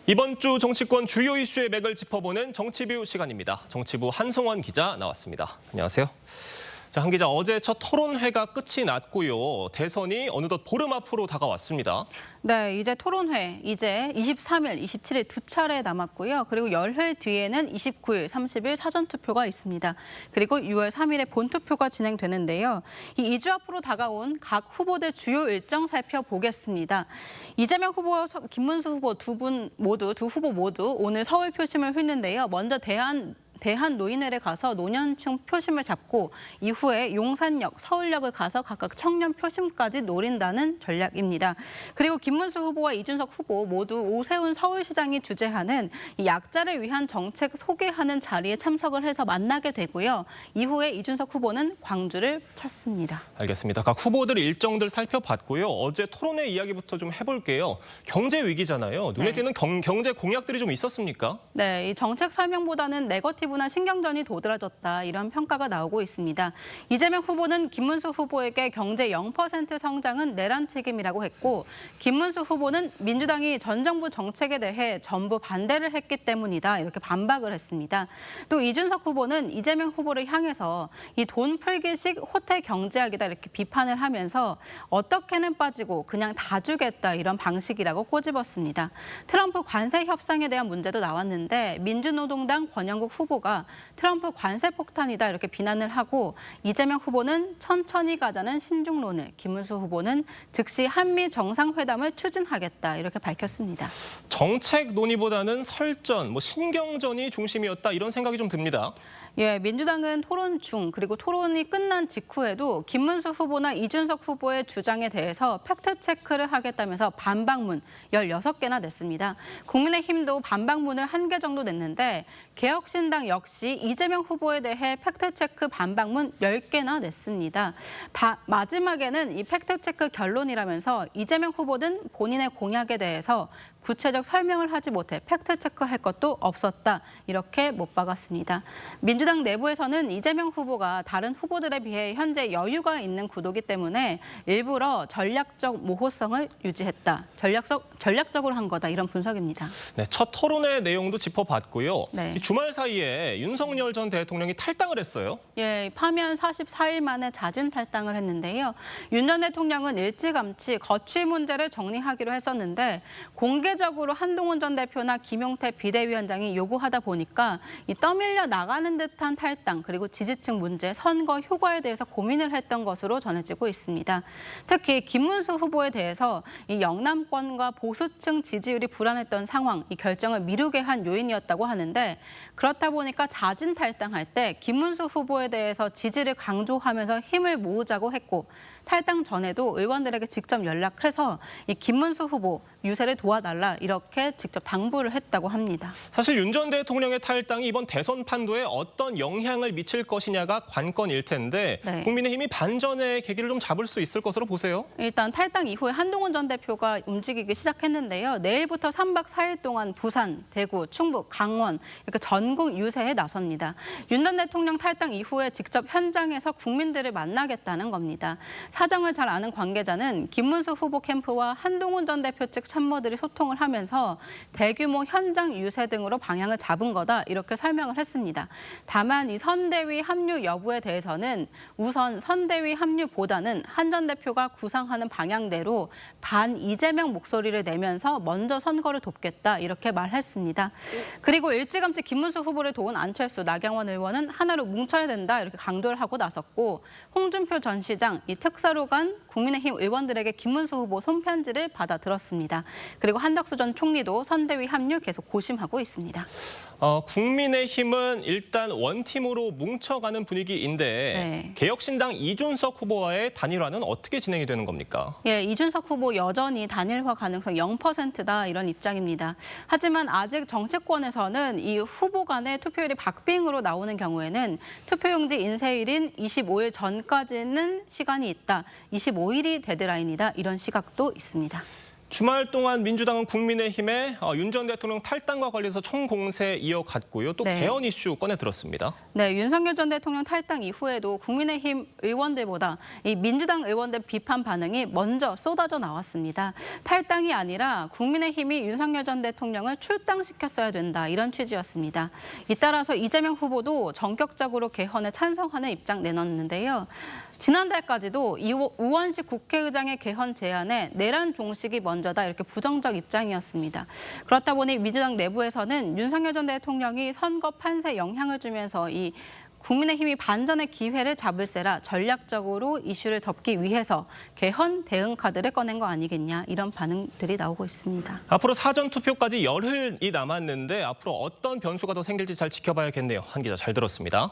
이번 주 정치권 주요 이슈의 맥을 짚어보는 정치뷰 시간입니다. 정치부 한송원 기자 나왔습니다. 안녕하세요. 자, 한 기자, 어제 첫 토론회가 끝이 났고요. 대선이 어느덧 보름 앞으로 다가왔습니다. 네, 이제 토론회, 이제 23일, 27일 두 차례 남았고요. 그리고 열흘 뒤에는 29일, 30일 사전투표가 있습니다. 그리고 6월 3일에 본투표가 진행되는데요. 이 2주 앞으로 다가온 각 후보들 주요 일정 살펴보겠습니다. 이재명 후보와 김문수 후보 두 후보 모두 오늘 서울 표심을 훑는데요. 먼저 대한노인회를 가서 노년층 표심을 잡고 이후에 용산역, 서울역을 가서 각각 청년 표심까지 노린다는 전략입니다. 그리고 김문수 후보와 이준석 후보 모두 오세훈 서울시장이 주재하는 이 약자를 위한 정책 소개하는 자리에 참석을 해서 만나게 되고요. 이후에 이준석 후보는 광주를 찾습니다. 알겠습니다. 각 후보들 일정들 살펴봤고요. 어제 토론회 이야기부터 좀 해볼게요. 경제 위기잖아요. 눈에 띄는 경제 공약들이 좀 있었습니까? 네, 이 정책 설명보다는 네거티브나 신경전이 도드라졌다 이런 평가가 나오고 있습니다. 이재명 후보는 김문수 후보에게 경제 0% 성장은 내란 책임이라고 했고 김문수 후보는 민주당이 전 정부 정책에 대해 전부 반대를 했기 때문이다 이렇게 반박을 했습니다. 또 이준석 후보는 이재명 후보를 향해서 이 돈 풀기식 호텔 경제학이다 이렇게 비판을 하면서 어떻게는 빠지고 그냥 다 주겠다 이런 방식이라고 꼬집었습니다. 트럼프 관세 협상에 대한 문제도 나왔는데 민주노동당 권영국 후보가 트럼프 관세 폭탄이다 이렇게 비난을 하고 이재명 후보는 천천히 가자는 신중론을, 김문수 후보는 즉시 한미 정상회담을 추진하겠다 이렇게 밝혔습니다. 정책 논의보다는 설전, 신경전이 중심이었다 이런 생각이 좀 듭니다. 예, 민주당은 토론 중 그리고 토론이 끝난 직후에도 김문수 후보나 이준석 후보의 주장에 대해서 팩트체크를 하겠다면서 반박문 16개나 냈습니다. 국민의힘도 반박문을 1개 정도 냈는데 개혁신당 역시 이재명 후보에 대해 팩트체크 반박문 10개나 냈습니다. 마지막에는 이 팩트체크 결론이라면서 이재명 후보는 본인의 공약에 대해서 구체적 설명을 하지 못해 팩트체크할 것도 없었다 이렇게 못 박았습니다. 민주당 내부에서는 이재명 후보가 다른 후보들에 비해 현재 여유가 있는 구도기 때문에 일부러 전략적 모호성을 유지했다. 전략적으로 한 거다 이런 분석입니다. 네, 첫 토론회 내용도 짚어봤고요. 네. 이 주말 사이에 윤석열 전 대통령이 탈당을 했어요. 예, 파면 44일 만에 잦은 탈당을 했는데요. 윤 전 대통령은 일찌감치 거취 문제를 정리하기로 했었는데 공개적으로 한동훈 전 대표나 김용태 비대위원장이 요구하다 보니까 이 떠밀려 나가는 듯한 탈당 그리고 지지층 문제, 선거 효과에 대해서 고민을 했던 것으로 전해지고 있습니다. 특히 김문수 후보에 대해서 이 영남권과 보수층 지지율이 불안했던 상황, 이 결정을 미루게 한 요인이었다고 하는데 그렇다 보니까 잦은 탈당할 때 김문수 후보에 대해서 지지를 강조하면서 힘을 모으자고 했고 탈당 전에도 의원들에게 직접 연락해서 이 김문수 후보 유세를 도와달라 이렇게 직접 당부를 했다고 합니다. 사실 윤 전 대통령의 탈당이 이번 대선 판도에 어떤 영향을 미칠 것이냐가 관건일 텐데 네. 국민의힘이 반전의 계기를 좀 잡을 수 있을 것으로 보세요? 일단 탈당 이후에 한동훈 전 대표가 움직이기 시작했는데요. 내일부터 3박 4일 동안 부산, 대구, 충북, 강원 이렇게 전국 유세에 나섭니다. 윤 전 대통령 탈당 이후에 직접 현장에서 국민들을 만나겠다는 겁니다. 사정을 잘 아는 관계자는 김문수 후보 캠프와 한동훈 전 대표 측 참모들이 소통을 하면서 대규모 현장 유세 등으로 방향을 잡은 거다 이렇게 설명을 했습니다. 다만 이 선대위 합류 여부에 대해서는 우선 선대위 합류보다는 한 전 대표가 구상하는 방향대로 반 이재명 목소리를 내면서 먼저 선거를 돕겠다 이렇게 말했습니다. 그리고 일찌감치 김문수 후보를 도운 안철수, 나경원 의원은 하나로 뭉쳐야 된다 이렇게 강조를 하고 나섰고 홍준표 전 시장 이 특사로 간 국민의힘 의원들에게 김문수 후보 손편지를 받아 들었습니다. 그리고 한덕수 전 총리도 선대위 합류 계속 고심하고 있습니다. 국민의힘은 일단 원팀으로 뭉쳐가는 분위기인데 네. 개혁신당 이준석 후보와의 단일화는 어떻게 진행이 되는 겁니까? 예, 이준석 후보 여전히 단일화 가능성 0%다 이런 입장입니다. 하지만 아직 정치권에서는 이 후보 간의 투표율이 박빙으로 나오는 경우에는 투표용지 인쇄일인 25일 전까지는 시간이 있다. 25일이 데드라인이다. 이런 시각도 있습니다. 주말 동안 민주당은 국민의힘에 윤 전 대통령 탈당과 관련해서 총공세 이어갔고요. 또 네. 개헌 이슈 꺼내 들었습니다. 네, 윤석열 전 대통령 탈당 이후에도 국민의힘 의원들보다 이 민주당 의원들 비판 반응이 먼저 쏟아져 나왔습니다. 탈당이 아니라 국민의힘이 윤석열 전 대통령을 출당시켰어야 된다, 이런 취지였습니다. 잇따라서 이재명 후보도 전격적으로 개헌에 찬성하는 입장 내놨는데요. 지난달까지도 우원식 국회의장의 개헌 제안에 내란 종식이 먼저다, 이렇게 부정적 입장이었습니다. 그렇다 보니 민주당 내부에서는 윤석열 전 대통령이 선거 판세에 영향을 주면서 이 국민의힘이 반전의 기회를 잡을세라 전략적으로 이슈를 덮기 위해서 개헌 대응 카드를 꺼낸 거 아니겠냐, 이런 반응들이 나오고 있습니다. 앞으로 사전투표까지 열흘이 남았는데 앞으로 어떤 변수가 더 생길지 잘 지켜봐야겠네요. 한 기자 잘 들었습니다.